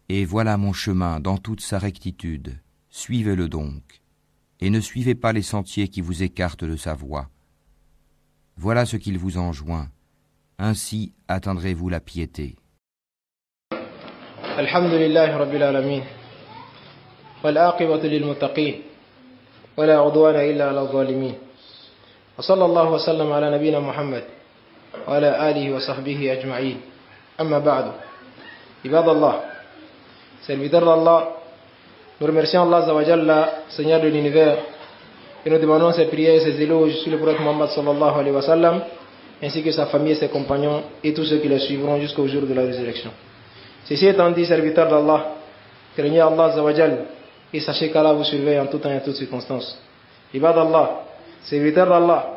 Et voilà mon chemin dans toute sa rectitude, suivez-le donc, et ne suivez pas les sentiers qui vous écartent de sa voie. Voilà ce qu'il vous enjoint, ainsi atteindrez-vous la piété. Alhamdulillahi Rabbil Alamin, wal aqibatu lil muttaqin, wa la udwana illa ala zalimin. Wa sallallahu wa sallam ala nabiyyina Muhammad, wa ala alihi wa sahbihi ajma'in. Amma ba'du. Ibadallah, serviteurs d'Allah, nous remercions Allah Azza wa Jalla, Seigneur de l'univers, et nous demandons ses prières et ses éloges sur le prophète Muhammad sallallahu alayhi wa sallam, ainsi que sa famille et ses compagnons, et tous ceux qui le suivront jusqu'au jour de la résurrection. Ceci étant dit, serviteurs d'Allah, craignez Allah Azza wa Jalla, et sachez qu'Allah vous surveille en tout temps et en toutes circonstances. Ibadallah, serviteurs d'Allah,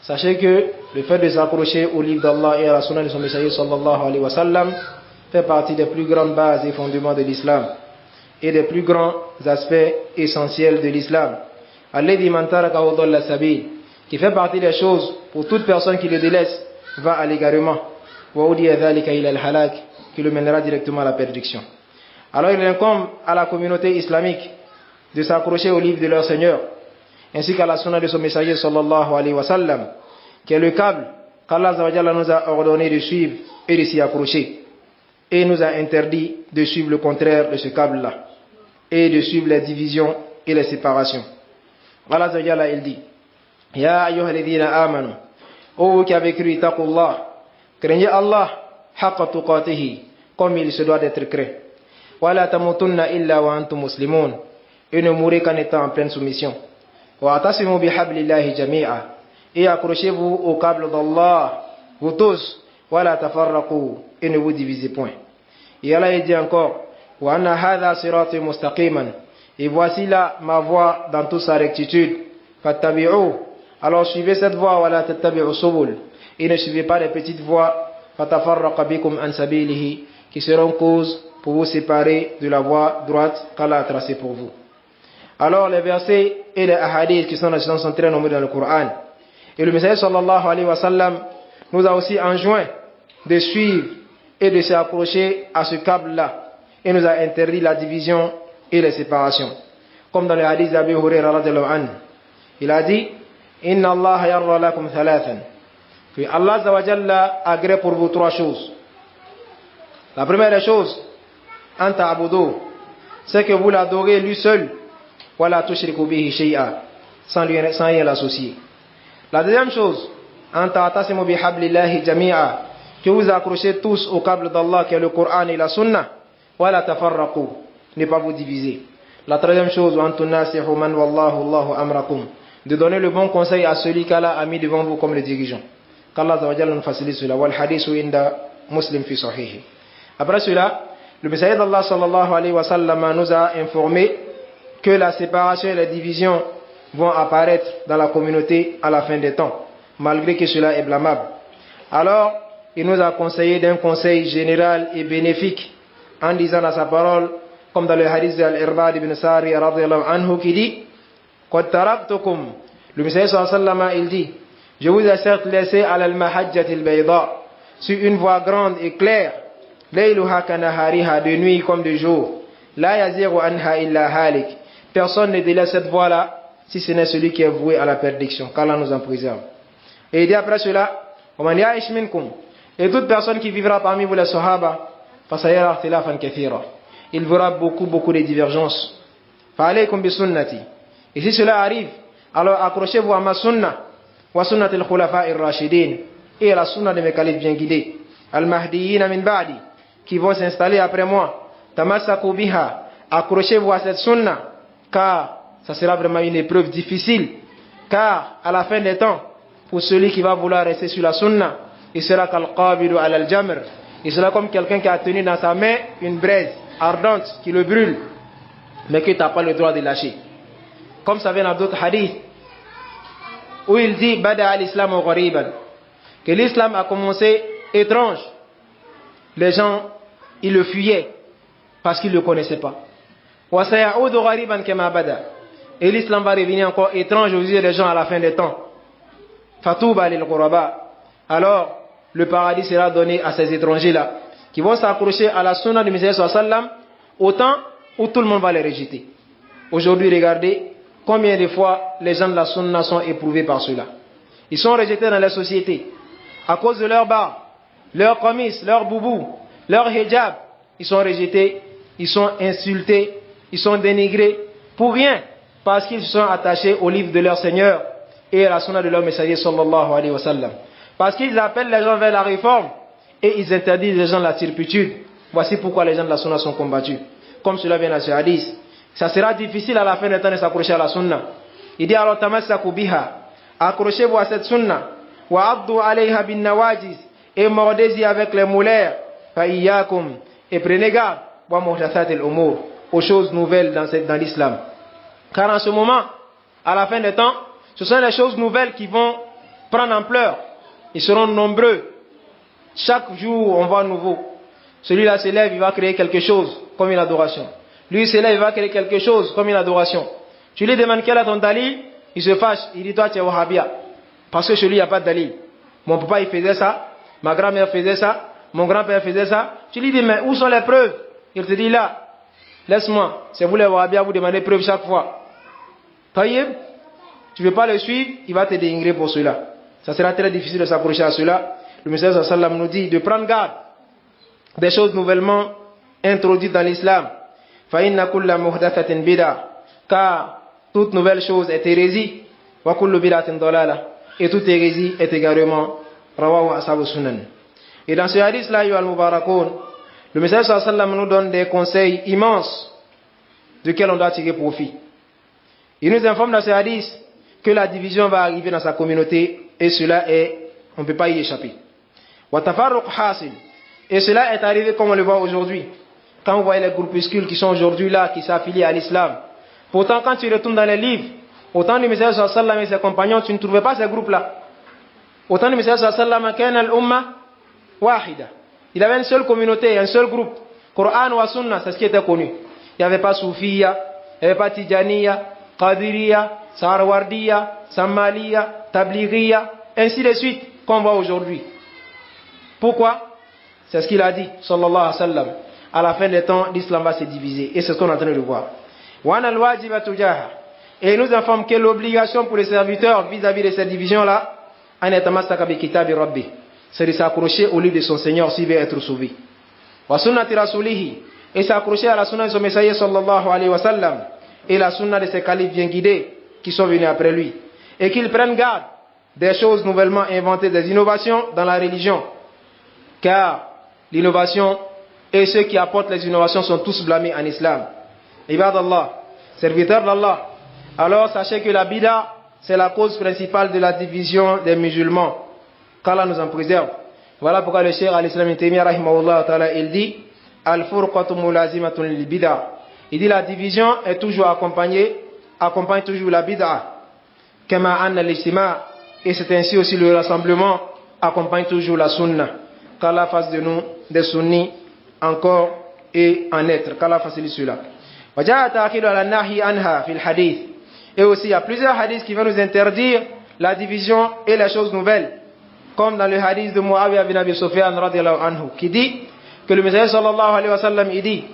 sachez que le fait de s'accrocher au livre d'Allah et à la sunna de son messager sallallahu alayhi wa sallam fait partie des plus grandes bases et fondements de l'islam et des plus grands aspects essentiels de l'islam. Alladhi man tarakahu dhalla sabil, qui fait partie des choses pour toute personne qui le délaisse va à l'égarement. Wa udiya dhalika ila al-halak, qui le mènera directement à la perdition. Alors il incombe à la communauté islamique de s'accrocher au livre de leur Seigneur ainsi qu'à la sunna de son messager sallallahu alayhi wa sallam, qui est le câble qu'Allah Azza wa Jalla nous a ordonné de suivre et de s'y accrocher, et nous a interdit de suivre le contraire de ce câble-là, et de suivre les divisions et les séparations. Allah Azza wa Jalla, il dit: Ya ayyuhalladhina amanu, ô vous qui avez cru, taqullah, craignez Allah, haqqa tuqatihi, comme il se doit d'être craint. Wa la tamutunna illa wa antum muslimun, et ne mourrez qu'en étant en pleine soumission. Wa atasimu bihablillahi jami'a, et accrochez-vous au câble d'Allah, vous tous, wa la tafarraqu, et ne vous divisez point. Et Allah dit encore: Wa anna hadha sirati mustaqiman, et voici là ma voie dans toute sa rectitude. Fattabi'u, alors suivez cette voie, wa la tattabi'u subul, et ne suivez pas les petites voies, fatafarraqa bikum an sabilihi, qui seront cause pour vous séparer de la voie droite qu'Allah a tracée pour vous. Alors les versets et les hadiths qui sont très nombreux dans le Coran, et le messager sallallahu alayhi wa sallam nous a aussi enjoint de suivre et de s'accrocher à ce câble-là, et nous a interdit la division et les séparations. Comme dans le hadith d'Abi Hurairah radhiyallahu anhu, il a dit: Inna Allah yarra lakum thalathan, que Allah Azza wa Jalla agrée pour vous trois choses. La première des choses, anta abudu, c'est que vous l'adorez lui seul, wala tushriku bihi shay'a, sans rien l'associer. La deuxième chose, anta atasimu bihablillahi jami'a, que vous accrochez tous au câble d'Allah qui est le Coran et la Sunna, wala tafarraqu, ne pas vous diviser. La troisième chose, wa antum nasihu man wallahu Allahu amrakum, de donner le bon conseil à celui qu'Allah a mis devant vous comme le dirigeant. Qu'Allah Azza wa Jalla nous facilite cela. Wal hadithu inda Muslim fi sahihi. Après cela, le messager d'Allah sallallahu alayhi wa sallam nous a informé que la séparation et la division vont apparaître dans la communauté à la fin des temps, malgré que cela est blâmable. Alors, il nous a conseillé d'un conseil général et bénéfique, en disant dans sa parole, comme dans le hadith d'Al-Irbad ibn Sari radhiyallahu anhu, qui dit: Qad taraktukum, le messager sallallahu alayhi wa sallam, il dit: je vous ai certes laissé à al-mahajjatil bayda, sur une voie grande et claire, layluha kanahariha, de nuit comme de jour, la yaziru anha illa halik, personne ne délaisse cette voie-là, si ce n'est celui qui est voué à la perdition, qu'Allah nous en préserve. Et il dit après cela: وَمَنْ يَعِشْ مِنْكُمْ, et toute personne qui vivra parmi vous les sahaba, فَسَيَرَى اخْتِلَافًا كَثِيرًا, il verra beaucoup de divergences. فَعَلَيْكُمْ بِسُنَّتِي, et si cela arrive, alors accrochez-vous à ma sunna, wa sunnatil khulafa'ir rashidin, et à la sunna de mes califes bien guidés, al-mahdiyyin min ba'di, qui vont s'installer après moi. Tamassaku biha, accrochez-vous à cette sunna, car ça sera vraiment une épreuve difficile, car à la fin des temps, pour celui qui va vouloir rester sur la sunna, il sera kal-qabidu al-jamr, il sera comme quelqu'un qui a tenu dans sa main une braise ardente qui le brûle, mais qui n'a pas le droit de lâcher. Comme ça vient dans d'autres hadiths, où il dit: Bada al-islam ghariban, que l'islam a commencé étrange. Les gens, ils le fuyaient parce qu'ils ne le connaissaient pas. Wa sayaudu ghariban kama bada, et l'islam va revenir encore étrange aux yeux des gens à la fin des temps. Fatouba lil ghuraba, alors le paradis sera donné à ces étrangers-là, qui vont s'accrocher à la sunna du Messie sallallahu alayhi wa sallam au temps où tout le monde va les rejeter. Aujourd'hui, regardez combien de fois les gens de la sunna sont éprouvés par cela. Ils sont rejetés dans la société à cause de leur barbe, leur qamis, leur boubou, leur hijab. Ils sont rejetés, ils sont insultés, ils sont dénigrés pour rien, parce qu'ils se sont attachés au livre de leur Seigneur et à la sunna de leur messager sallallahu alayhi wa sallam. Parce qu'ils appellent les gens vers la réforme et ils interdisent les gens la turpitude. Voici pourquoi les gens de la sunna sont combattus. Comme cela vient dans ce hadith. Ça sera difficile à la fin du temps de s'accrocher à la sunna. Il dit alors tamassaku biha, accrochez-vous à cette sunna, wa abdu alayha bin nawajiz, et mordez-y avec les molaires, fa iyyakum, et prenez garde, wa muhdathatil umur, aux choses nouvelles dans l'islam. Car en ce moment, à la fin des temps, ce sont les choses nouvelles qui vont prendre ampleur. Ils seront nombreux. Chaque jour, on voit nouveau. Celui-là s'élève, il va créer quelque chose comme une adoration. Lui s'élève, il va créer quelque chose comme une adoration. Tu lui demandes quel est ton dalil, il se fâche, il dit toi tu es wahhabia. Parce que chez lui il n'y a pas de dalil. Mon papa il faisait ça, ma grand-mère faisait ça, mon grand-père faisait ça. Tu lui dis mais où sont les preuves? Il te dit là, laisse-moi, c'est vous les wahhabia, vous demandez preuves chaque fois. Taïeb, tu ne veux pas le suivre, il va te dénigrer pour cela. Ça sera très difficile de s'approcher à cela. Le messager sallallahu alayhi wa sallam nous dit de prendre garde des choses nouvellement introduites dans l'islam. فَإِنَّ كُلَّ مُحْدَثَةٍ بِدْعَةٍ, car toute nouvelle chose est hérésie. وَكُلُّ بِدْعَةٍ ضَلَالَةٍ, et toute hérésie est également rawahu ashabu sunan. Et dans ce hadith là, al-Mubarakoun, le messager sallallahu alayhi wa sallam nous donne des conseils immenses desquels on doit tirer profit. Il nous informe dans ce hadith que la division va arriver dans sa communauté et cela est, on ne peut pas y échapper. وَتَفَرُّقْ حَاصِلٌ, et cela est arrivé comme on le voit aujourd'hui. Quand vous voyez les groupuscules qui sont aujourd'hui là, qui s'affilient à l'islam. Pourtant, quand tu retournes dans les livres, autant du messager sallallahu alayhi wa sallam et ses compagnons, tu ne trouvais pas ces groupes-là. Autant du messager sallallahu alayhi wa sallam, kana al-umma wahida. Il avait une seule communauté, un seul groupe. Coran wa sunna, c'est ce qui était connu. Il n'y avait pas Soufiya, il n'y avait pas Tijaniya, Qadiriya, Sarwardiya, Sammaliya, Tablighiya, ainsi de suite, comme on voit aujourd'hui. Pourquoi? C'est ce qu'il a dit, sallallahu alayhi wa sallam. À la fin des temps, l'islam va se diviser. Et c'est ce qu'on est en train de voir. Et il nous informe que l'obligation pour les serviteurs vis-à-vis de cette division-là, c'est de s'accrocher au livre de son Seigneur s'il veut être sauvé. Et s'accrocher à la sunna de son messager sallallahu alayhi wa sallam et la sunna de ses califes bien guidés qui sont venus après lui. Et qu'ils prennent garde des choses nouvellement inventées, des innovations dans la religion. Car l'innovation et ceux qui apportent les innovations sont tous blâmés en islam. Ibad Allah, serviteurs d'Allah, alors sachez que la bid'a, c'est la cause principale de la division des musulmans. Qu'Allah nous en préserve. Voilà pourquoi le cheikh al-Islam ibn Taymiyyah rahimahullah ta'ala, il dit al-furqatu mulazimatun lil bid'a. Il dit la division est toujours accompagne toujours la bid'a. Kama anna al-ijtima', et c'est ainsi aussi le rassemblement accompagne toujours la sunna. Qu'Allah fasse de nous des sunnis encore et en être. Qu'Allah facilite cela. Et aussi il y a plusieurs hadiths qui vont nous interdire la division et les choses nouvelles. Comme dans le hadith de Muawiyah bin Abi Sufyan radiyallahu anhu, qui dit que le messager sallallahu alayhi wa sallam il dit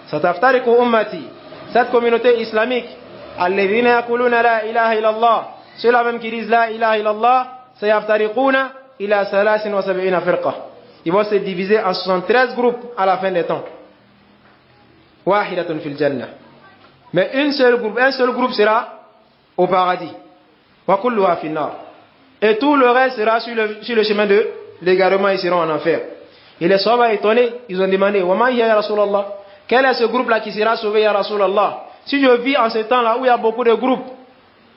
Sataftariku ummati, cette communauté islamique, alladhina yakuluna la ilaha illallah, ceux-là même qui disent la ilaha illallah, sayaftariquna ila 73 firqa. Ils vont se diviser en 73 groupes à la fin des temps. Wahidatun fil jannah. Mais un seul groupe sera au paradis. Wa kulluha fin nar. Et tout le reste sera sur le chemin de l'égarement, ils seront en enfer. Et les sahaba étonnés, ils ont demandé wa ma hiya ya Rasulallah, quel est ce groupe-là qui sera sauvé ya Rasulallah? Si je vis en ce temps-là où il y a beaucoup de groupes,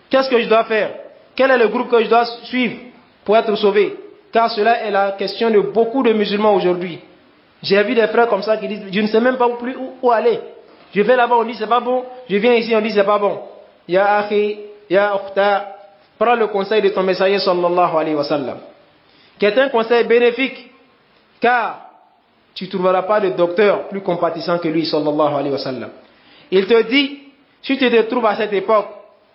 qu'est-ce que je dois faire? Quel est le groupe que je dois suivre pour être sauvé? Car cela est la question de beaucoup de musulmans aujourd'hui. J'ai vu des frères comme ça qui disent je ne sais même pas plus où aller. Je vais là-bas, on dit c'est pas bon. Je viens ici, on dit c'est pas bon. Ya akhi, ya ukhta, prends le conseil de ton messager sallallahu alayhi wa sallam, qui est un conseil bénéfique, car tu ne trouveras pas de docteur plus compatissant que lui sallallahu alayhi wa sallam. Il te dit, si tu te trouves à cette époque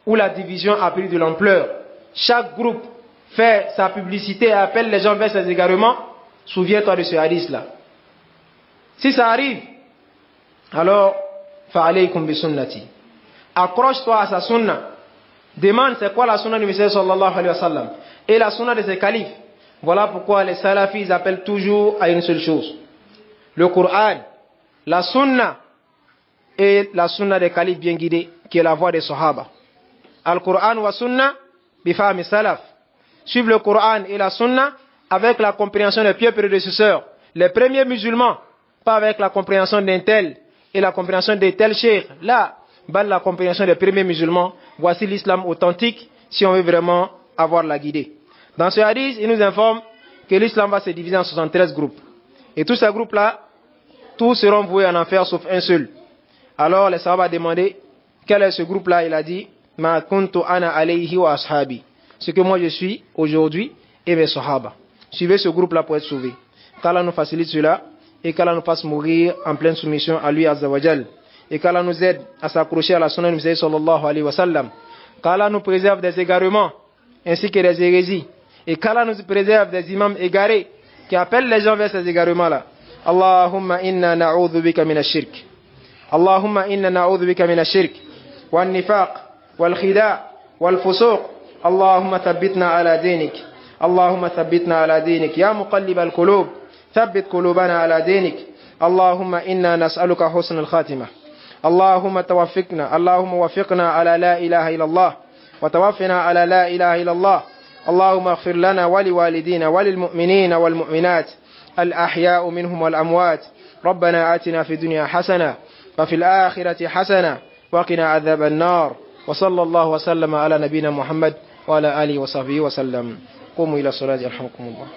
où la division a pris de l'ampleur, chaque groupe fait sa publicité et appelle les gens vers ses égarements, souviens-toi de ce hadith-là. Si ça arrive, alors fa'alaykum bi sunnati. Accroche-toi à sa sunna. Demande c'est quoi la sunna du Messie sallallahu alayhi wa sallam et la sunna de ses califes. Voilà pourquoi les salafis appellent toujours à une seule chose. Le Coran, la sunna et la sunna des califes bien guidés, qui est la voie des sahaba. Al-Qur'an wa sunna bifahmi salaf. Suivre le Coran et la sunna avec la compréhension des pieux prédécesseurs, les premiers musulmans, pas avec la compréhension d'un tel et la compréhension des tels cheikh. Là, la compréhension des premiers musulmans, voici l'islam authentique si on veut vraiment avoir la guidée. Dans ce hadith, il nous informe que l'islam va se diviser en 73 groupes. Et tous ces groupes-là, tous seront voués en enfer sauf un seul. Alors les sahaba demandé quel est ce groupe-là. Il a dit Ma kuntu ana alayhi wa ashabi. Ce que moi je suis aujourd'hui et mes sahaba. Suivez ce groupe-là pour être sauvés. Qu'Allah nous facilite cela et qu'Allah nous fasse mourir en pleine soumission à lui Azza wa Jal. Et qu'Allah nous aide à s'accrocher à la sunna du Muhammad sallallahu alayhi wa sallam. Qu'Allah nous préserve des égarements ainsi que des hérésies. Et qu'Allah nous préserve des imams égarés qui appellent les gens vers ces égarements-là. Allahumma inna na'udhu bika min ash-shirk. Allahumma inna na'udhu bika min ash-shirk wal nifaq wal khida' wal fusuq. Allahumma thabbitna ala dinik. Allahumma thabbitna ala dinik. Ya muqallib al-qulub, thabbit qulubana ala dinik. Allahumma inna nas'aluka husn al-khatimah. اللهم توفقنا اللهم وفقنا على لا إله إلا الله وتوفنا على لا إله إلا الله اللهم اغفر لنا ولوالدينا وللمؤمنين والمؤمنات الأحياء منهم والأموات ربنا آتنا في الدنيا حسنة وفي الآخرة حسنة وقنا عذاب النار وصلى الله وسلم على نبينا محمد وعلى آله وصحبه وسلم قوموا إلى الصلاة يرحمكم الله.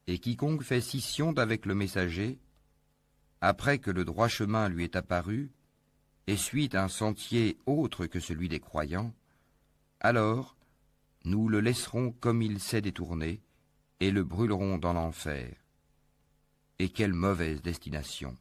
Et quiconque fait scission d'avec le messager, après que le droit chemin lui est apparu, et suit un sentier autre que celui des croyants, alors nous le laisserons comme il s'est détourné, et le brûlerons dans l'enfer. Et quelle mauvaise destination!